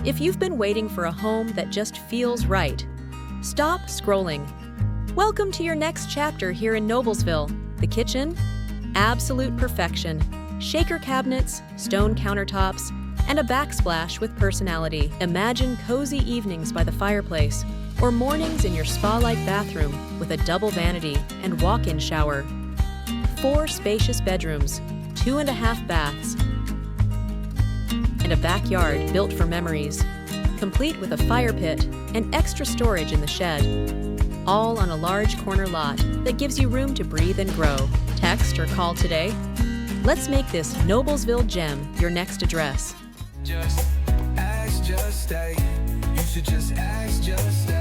If you've been waiting for a home that just feels right, stop scrolling. Welcome to your next chapter here in Noblesville. The kitchen? Absolute perfection. Shaker cabinets, stone countertops, and a backsplash with personality. Imagine cozy evenings by the fireplace, or mornings in your spa-like bathroom with a double vanity and walk-in shower. 4 spacious bedrooms, 2.5 baths, and a backyard built for memories, complete with a fire pit and extra storage in the shed. All on a large corner lot that gives you room to breathe and grow. Text or call today. Let's make this Noblesville gem your next address. Just ask, just stay. You should just ask, just stay.